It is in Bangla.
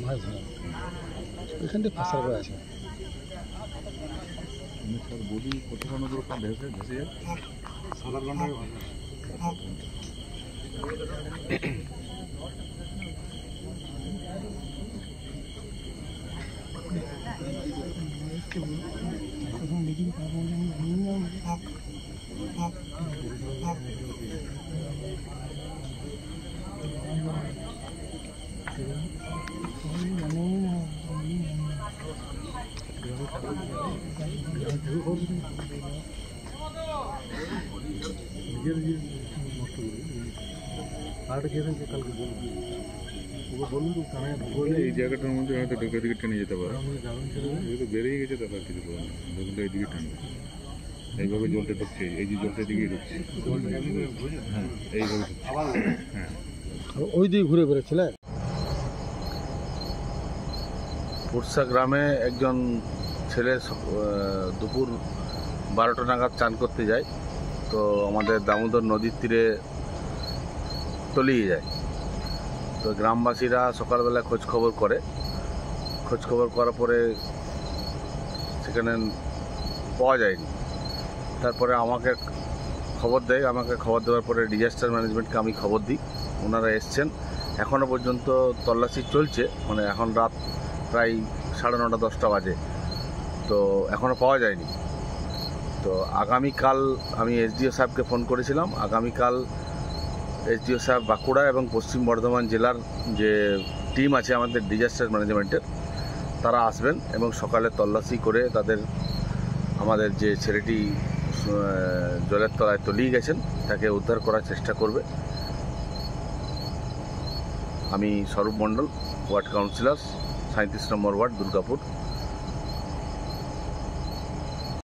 মাছ ধরা এখান থেকে ফাঁসার করে আছে। বডি কতক্ষণ ভেসে ভেসে যায়? 7-8 ঘন্টায় এই জায়গাটার মধ্যে হয়তো ঢোকে দিকে টেনে যেতে পারে, যেহেতু বেরিয়ে গেছে তারপর কিছু করে না, ঢোকলে এইদিকে টানবে। এইভাবে জলটা ঢুকছে, এই যে জলটা দিকেই ঢুকছে, হ্যাঁ এইভাবে ঢুকছে, হ্যাঁ ওই দিকে ঘুরে বেড়াচ্ছিল। পুরসা গ্রামে একজন ছেলে দুপুর 12টা নাগাদ চান করতে যায়, তো আমাদের দামোদর নদীর তীরে তলিয়ে যায়। তো গ্রামবাসীরা সকালবেলা খোঁজ খবর করার পরে সেখানে পাওয়া যায়নি। তারপরে আমাকে খবর দেওয়ার পরে ডিজাস্টার ম্যানেজমেন্টকে আমি খবর দিই, ওনারা এসছেন। এখনও পর্যন্ত তল্লাশি চলছে, মানে এখন রাত প্রায় 9:30-10টা বাজে, তো এখনও পাওয়া যায়নি। তো আগামীকাল আমি এসডিও সাহেবকে ফোন করেছিলাম, আগামীকাল এসডিও সাহেব বাঁকুড়া এবং পশ্চিম বর্ধমান জেলার যে টিম আছে আমাদের ডিজাস্টার ম্যানেজমেন্টের, তারা আসবেন এবং সকালে তল্লাশি করে আমাদের যে ছেলেটি জলের তলায় তলিয়ে গেছেন তাকে উদ্ধার করার চেষ্টা করবে। আমি স্বরূপ মণ্ডল, ওয়ার্ড কাউন্সিলর, 37 নম্বর ওয়ার্ড, দুর্গাপুর।